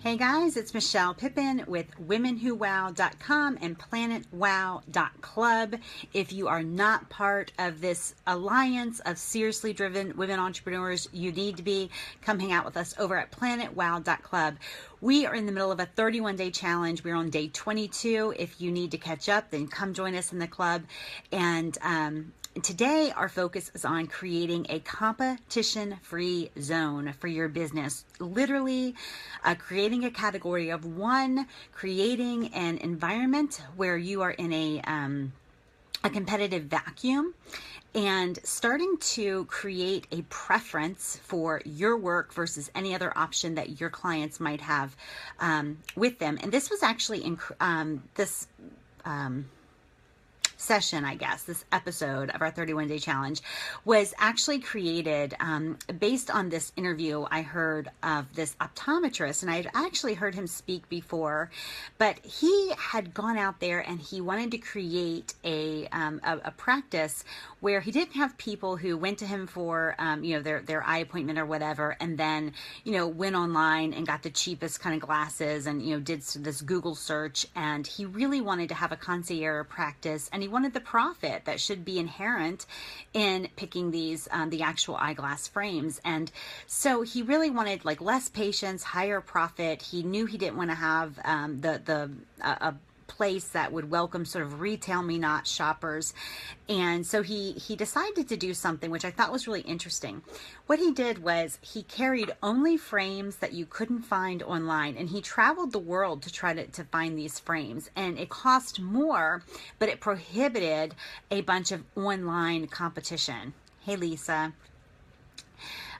Hey guys, it's Michelle Pippin with WomenWhoWOW.com and PlanetWOW.club. If you are not part of this alliance of seriously driven women entrepreneurs, you need to be. Come hang out with us over at PlanetWOW.club. We are in the middle of a 31-day challenge. We're on day 22. If you need to catch up, then come join us in the club. And today, our focus is on creating a competition-free zone for your business. Literally, creating a category of one, creating an environment where you are in a competitive vacuum, and starting to create a preference for your work versus any other option that your clients might have with them. And this was actually in this session, I guess, this episode of our 31-day challenge was actually created based on this interview I heard of this optometrist, and I had actually heard him speak before, but he had gone out there and he wanted to create a practice where he didn't have people who went to him for their eye appointment or whatever, and then went online and got the cheapest kind of glasses and did this Google search. And he really wanted to have a concierge practice, and he wanted the profit that should be inherent in picking these the actual eyeglass frames. And so he really wanted like less patience, higher profit. He knew he didn't want to have a place that would welcome sort of retail me not shoppers. And so he decided to do something which I thought was really interesting. What he did was he carried only frames that you couldn't find online, and he traveled the world to try to find these frames. And it cost more, but it prohibited a bunch of online competition. Hey, Lisa.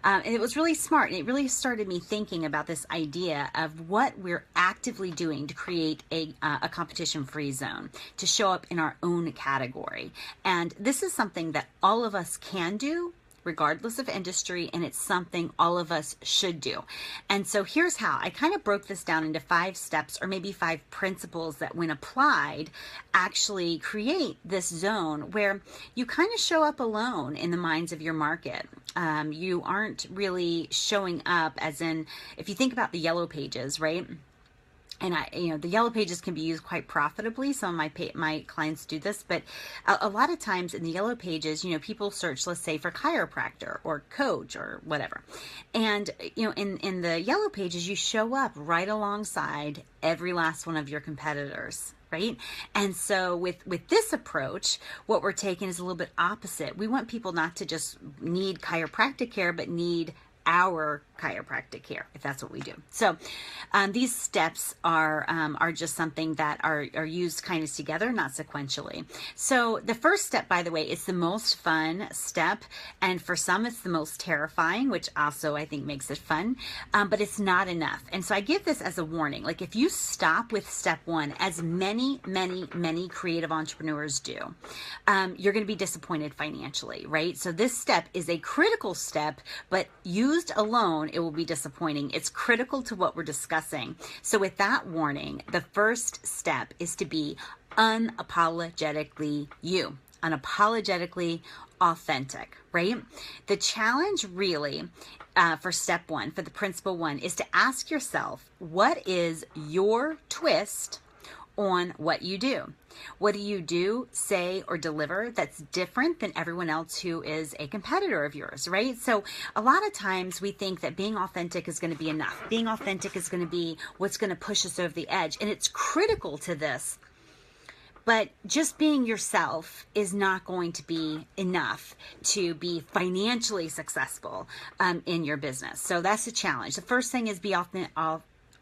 And it was really smart, and it really started me thinking about this idea of what we're actively doing to create a competition-free zone, to show up in our own category. And this is something that all of us can do, regardless of industry, and it's something all of us should do. And so here's how. I kind of broke this down into 5 steps, or maybe 5 principles that, when applied, actually create this zone where you kind of show up alone in the minds of your market. You aren't really showing up as in, if you think about the yellow pages, right? And the yellow pages can be used quite profitably. Some of my clients do this, but a lot of times in the yellow pages, people search, let's say, for chiropractor or coach or whatever. And, in the yellow pages, you show up right alongside every last one of your competitors. Right? And so with this approach, what we're taking is a little bit opposite. We want people not to just need chiropractic care, but need our chiropractic care, if that's what we do. So these steps are just something that are used kind of together, not sequentially. So the first step, by the way, is the most fun step, and for some it's the most terrifying, which also I think makes it fun, but it's not enough. And so I give this as a warning. Like, if you stop with step 1, as many creative entrepreneurs do, you're going to be disappointed financially, right? So this step is a critical step, but used alone, it will be disappointing. It's critical to what we're discussing. So with that warning, the first step is to be unapologetically you, unapologetically authentic, right? The challenge really for step 1, for the principle 1, is to ask yourself, what is your twist on what you do? What do you do, say, or deliver that's different than everyone else who is a competitor of yours, right? So a lot of times we think that being authentic is going to be enough. Being authentic is going to be what's going to push us over the edge. And it's critical to this. But just being yourself is not going to be enough to be financially successful in your business. So that's the challenge. The first thing is be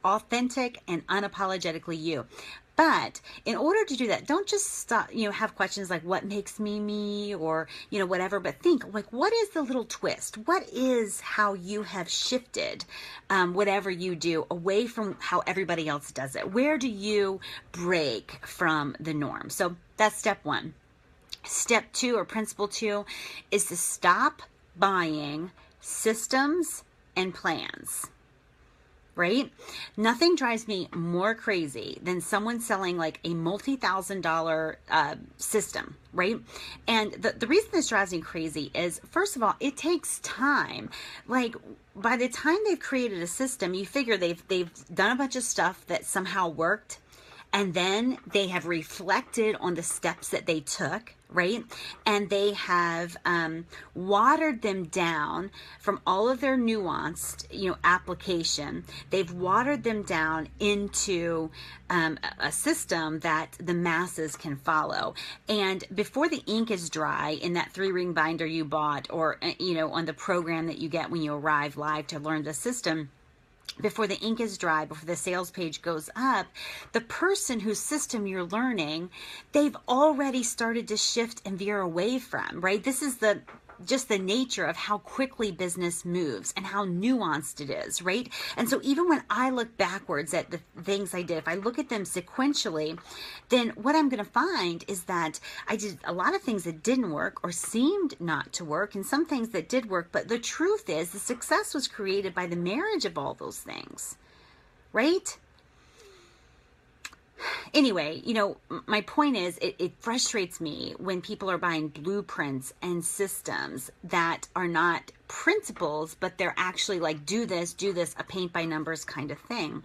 authentic and unapologetically you. But in order to do that, don't just stop, have questions like, what makes me me, or, whatever, but think like, what is the little twist? What is how you have shifted whatever you do away from how everybody else does it? Where do you break from the norm? So that's step 1. Step 2, or principle 2, is to stop buying systems and plans. right? Nothing drives me more crazy than someone selling like a multi-thousand-dollar system, right? And the reason this drives me crazy is, first of all, it takes time. Like, by the time they've created a system, you figure they've done a bunch of stuff that somehow worked, and then they have reflected on the steps that they took, right? And they have watered them down from all of their nuanced, application. They've watered them down into a system that the masses can follow. And before the ink is dry in that 3-ring binder you bought, or, on the program that you get when you arrive live to learn the system, before the ink is dry, before the sales page goes up, the person whose system you're learning, they've already started to shift and veer away from, right? This is just the nature of how quickly business moves and how nuanced it is, right? And so even when I look backwards at the things I did, if I look at them sequentially, then what I'm going to find is that I did a lot of things that didn't work or seemed not to work, and some things that did work. But the truth is, the success was created by the marriage of all those things, right? Anyway, my point is, it frustrates me when people are buying blueprints and systems that are not principles, but they're actually like, do this, a paint by numbers kind of thing.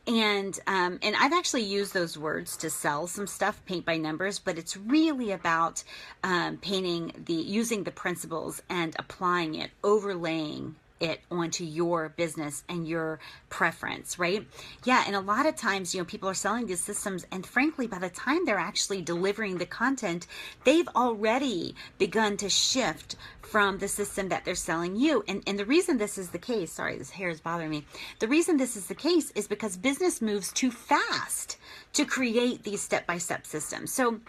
And I've actually used those words to sell some stuff, paint by numbers, but it's really about using the principles and applying it, overlaying it onto your business and your preference, right? Yeah, and a lot of times, people are selling these systems, and frankly, by the time they're actually delivering the content, they've already begun to shift from the system that they're selling you. And the reason this is the case, sorry, this hair is bothering me. The reason this is the case is because business moves too fast to create these step-by-step systems. So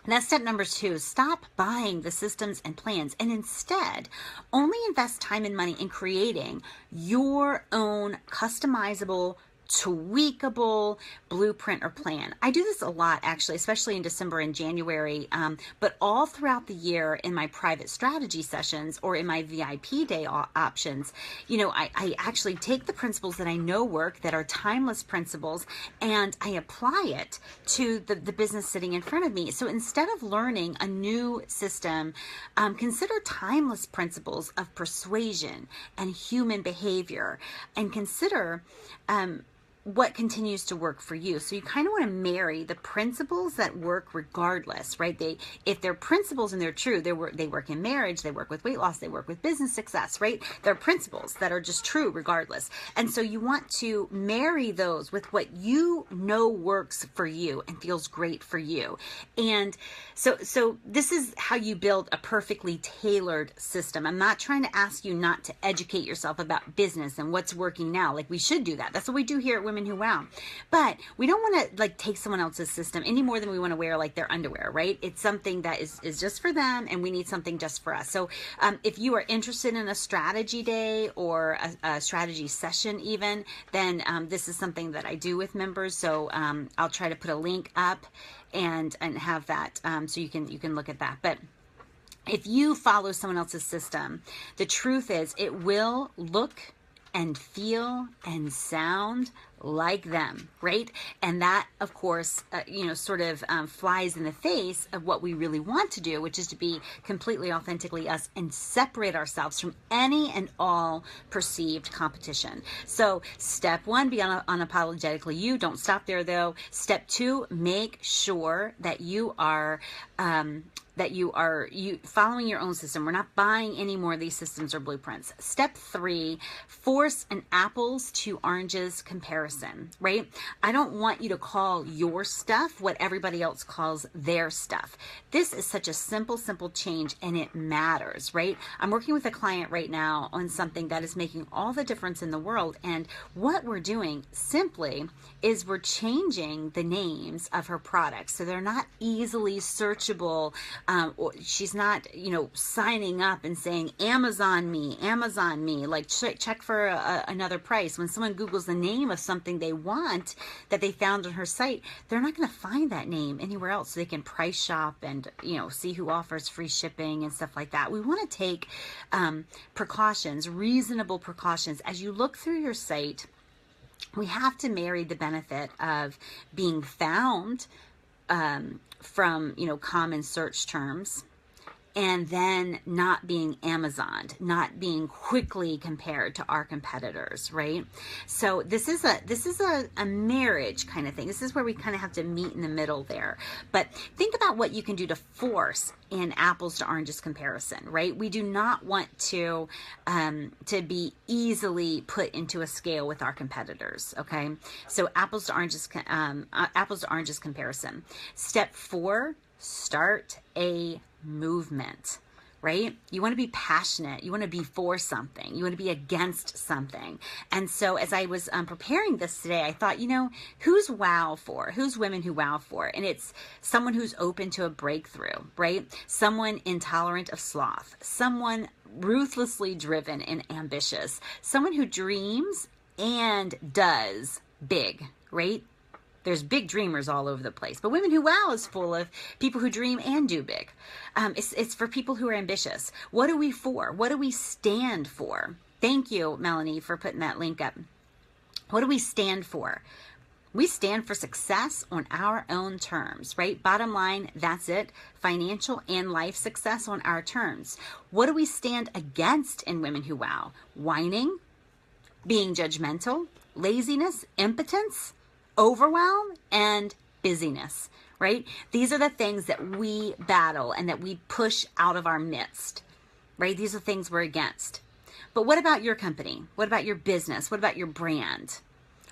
that's step number 2. Stop buying the systems and plans, and instead only invest time and money in creating your own customizable, tweakable blueprint or plan. I do this a lot, actually, especially in December and January, but all throughout the year in my private strategy sessions or in my VIP day options. I actually take the principles that I know work, that are timeless principles, and I apply it to the business sitting in front of me. So instead of learning a new system, consider timeless principles of persuasion and human behavior, and consider what continues to work for you. So you kind of want to marry the principles that work regardless, right? If they're principles and they're true, they work in marriage, they work with weight loss, they work with business success, right? They're principles that are just true regardless. And so you want to marry those with what you know works for you and feels great for you. And so this is how you build a perfectly tailored system. I'm not trying to ask you not to educate yourself about business and what's working now. Like, we should do that. That's what we do here at Women Who Wow. But we don't want to take someone else's system any more than we want to wear their underwear, right? It's something that is just for them, and we need something just for us. So if you are interested in a strategy day or a strategy session even, then this is something that I do with members. So I'll try to put a link up and have that so you can look at that. But if you follow someone else's system, the truth is it will look and feel and sound like them, right? And that, of course, flies in the face of what we really want to do, which is to be completely authentically us and separate ourselves from any and all perceived competition. So step 1, be unapologetically you. Don't stop there, though. Step 2, make sure that you are following your own system. We're not buying any more of these systems or blueprints. Step 3, force an apples to oranges comparison, right? I don't want you to call your stuff what everybody else calls their stuff. This is such a simple change, and it matters, right? I'm working with a client right now on something that is making all the difference in the world. And what we're doing simply is we're changing the names of her products so they're not easily searchable. She's not, signing up and saying, Amazon me, like check for another price. When someone Googles the name of something they want that they found on her site, they're not going to find that name anywhere else. So they can price shop and, see who offers free shipping and stuff like that. We want to take precautions, reasonable precautions as you look through your site. we have to marry the benefit of being found from, common search terms, and then not being Amazoned, not being quickly compared to our competitors, right? So this is a marriage kind of thing. This is where we kind of have to meet in the middle there. But think about what you can do to force an apples to oranges comparison, right? We do not want to be easily put into a scale with our competitors. Okay, so apples to oranges comparison. Step 4: start a movement, right? You want to be passionate. You want to be for something. You want to be against something. And so as I was preparing this today, I thought, who's WOW for? Who's Women Who WOW for? And it's someone who's open to a breakthrough, right? Someone intolerant of sloth, someone ruthlessly driven and ambitious, someone who dreams and does big, right? There's big dreamers all over the place, but Women Who WOW is full of people who dream and do big. It's for people who are ambitious. What are we for? What do we stand for? Thank you, Melanie, for putting that link up. What do we stand for? We stand for success on our own terms, right? Bottom line, that's it. Financial and life success on our terms. What do we stand against in Women Who WOW? Whining, being judgmental, laziness, impotence, overwhelm, and busyness, right? These are the things that we battle and that we push out of our midst, right? These are things we're against. But what about your company? What about your business? What about your brand?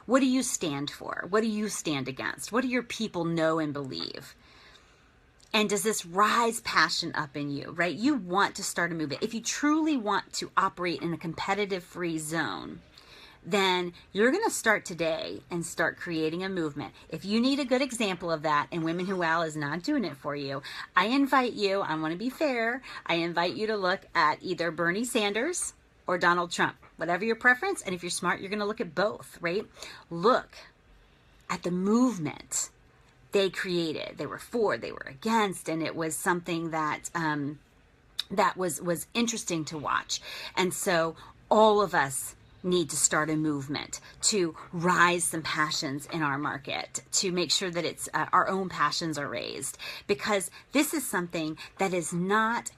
What do you stand for? What do you stand against? What do your people know and believe? And does this rise passion up in you, right? You want to start a movement. If you truly want to operate in a competitive free zone, then you're going to start today and start creating a movement. If you need a good example of that and Women Who WOW is not doing it for you, I invite you, I want to be fair, I invite you to look at either Bernie Sanders or Donald Trump, whatever your preference. And if you're smart, you're going to look at both, right? Look at the movement they created. They were for, they were against, and it was something that that was interesting to watch. And so all of us need to start a movement to rise some passions in our market, to make sure that it's our own passions are raised, because this is something that is not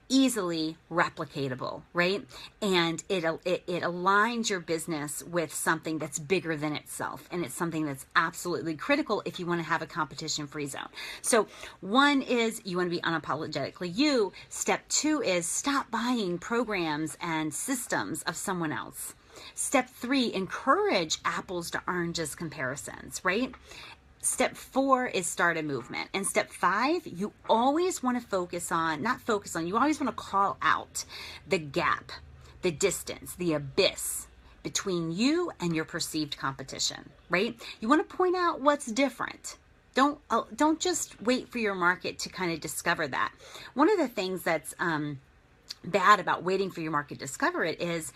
easily replicatable, right? And it aligns your business with something that's bigger than itself, and it's something that's absolutely critical if you want to have a competition-free zone. So 1 is you want to be unapologetically you. Step 2 is stop buying programs and systems of someone else. Step 3, encourage apples to oranges comparisons, right? Step 4 is start a movement. And step 5, you always want to you always want to call out the gap, the distance, the abyss between you and your perceived competition, right? You want to point out what's different. Don't just wait for your market to kind of discover that. One of the things that's bad about waiting for your market to discover it is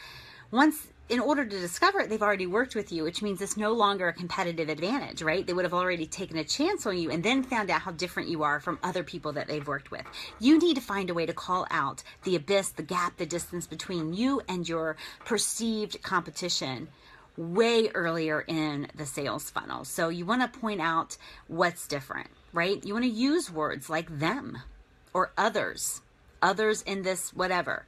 in order to discover it, they've already worked with you, which means it's no longer a competitive advantage, right? They would have already taken a chance on you and then found out how different you are from other people that they've worked with. You need to find a way to call out the abyss, the gap, the distance between you and your perceived competition way earlier in the sales funnel. So you want to point out what's different, right? You want to use words like them or others in this whatever.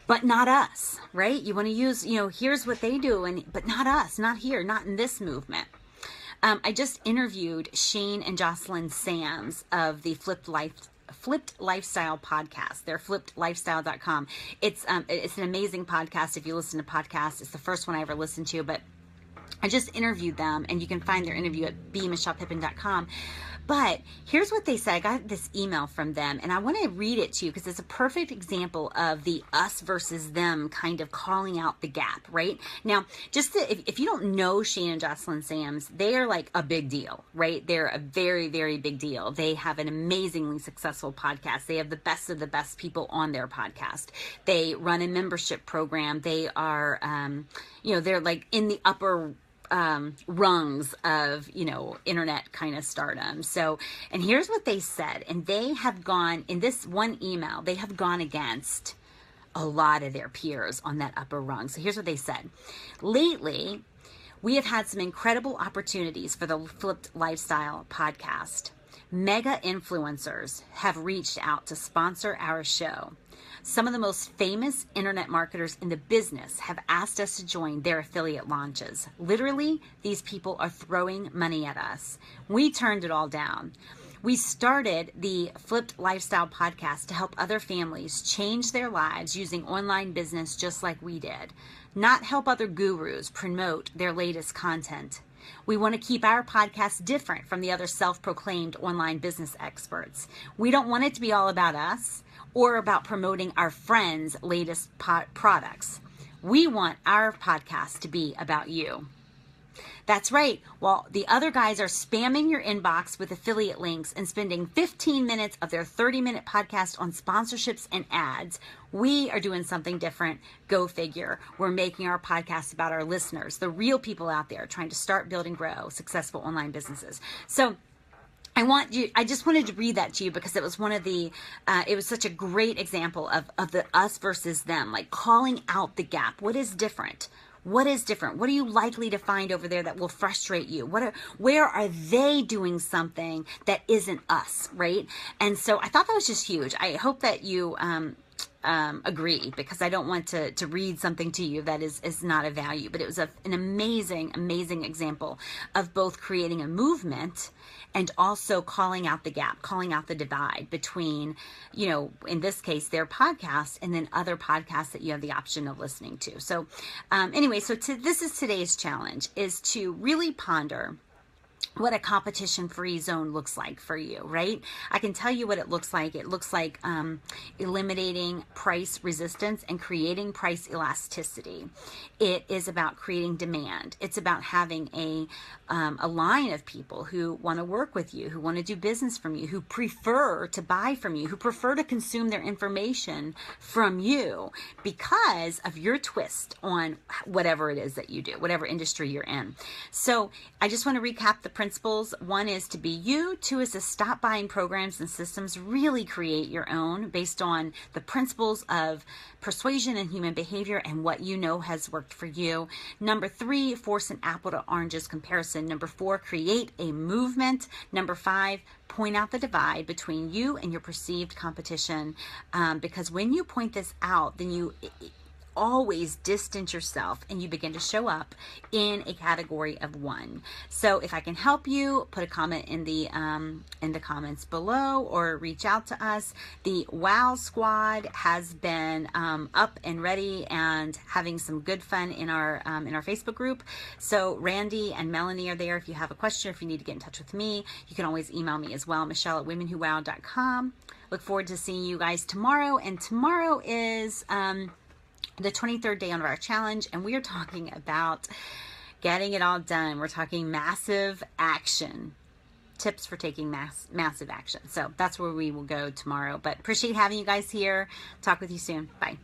But not us, right? You want to use, here's what they do, but not us, not here, not in this movement. I just interviewed Shane and Jocelyn Sams of the Flipped Lifestyle podcast. They're flippedlifestyle.com. It's an amazing podcast. If you listen to podcasts, it's the first one I ever listened to, but I just interviewed them, and you can find their interview at bemichellepippin.com. But here's what they said. I got this email from them, and I want to read it to you because it's a perfect example of the us versus them kind of calling out the gap, right? Now, if you don't know Shane and Jocelyn Sams, they are like a big deal, right? They're a very, very big deal. They have an amazingly successful podcast. They have the best of the best people on their podcast. They run a membership program. They are, they're like in the upper rungs of, internet kind of stardom. So, and here's what they said. And they have gone, in this one email, they have gone against a lot of their peers on that upper rung. So here's what they said. Lately, We have had some incredible opportunities for the Flipped Lifestyle podcast. Mega influencers have reached out to sponsor our show. Some of the most famous internet marketers in the business have asked us to join their affiliate launches. Literally, these people are throwing money at us. We turned it all down. We started the Flipped Lifestyle podcast to help other families change their lives using online business just like we did, not help other gurus promote their latest content. We want to keep our podcast different from the other self-proclaimed online business experts. We don't want it to be all about us or about promoting our friends' latest products. We want our podcast to be about you. That's right. While the other guys are spamming your inbox with affiliate links and spending 15 minutes of their 30-minute podcast on sponsorships and ads, we are doing something different. Go figure. We're making our podcast about our listeners, the real people out there trying to start, build, and grow successful online businesses. So I just wanted to read that to you because it was one of the, it was such a great example of the us versus them, like calling out the gap. What is different? What is different? What are you likely to find over there that will frustrate you? Where are they doing something that isn't us, right? And so I thought that was just huge. I hope that you agree, because I don't want to read something to you that is not of value. But it was an amazing, amazing example of both creating a movement and also calling out the gap, calling out the divide between, in this case, their podcast and then other podcasts that you have the option of listening to. So anyway, this is today's challenge, is to really ponder what a competition-free zone looks like for you, right? I can tell you what it looks like. It looks like eliminating price resistance and creating price elasticity. It is about creating demand. It's about having a line of people who want to work with you, who want to do business from you, who prefer to buy from you, who prefer to consume their information from you because of your twist on whatever it is that you do, whatever industry you're in. So I just want to recap the principles. One is to be you. Two is to stop buying programs and systems. Really create your own based on the principles of persuasion and human behavior and what you know has worked for you. Number 3, force an apple to oranges comparison. Number 4, create a movement. Number 5, point out the divide between you and your perceived competition. Because when you point this out, then you always distance yourself and you begin to show up in a category of one. So if I can help you, put a comment in the comments below or reach out to us. The WOW Squad has been up and ready and having some good fun in our Facebook group. So Randy and Melanie are there. If you have a question, if you need to get in touch with me, you can always email me as well, Michelle@womenwhowow.com. Look forward to seeing you guys tomorrow. And tomorrow is the 23rd day of our challenge, and we are talking about getting it all done. We're talking massive action, tips for taking massive action. So that's where we will go tomorrow. But appreciate having you guys here. Talk with you soon. Bye.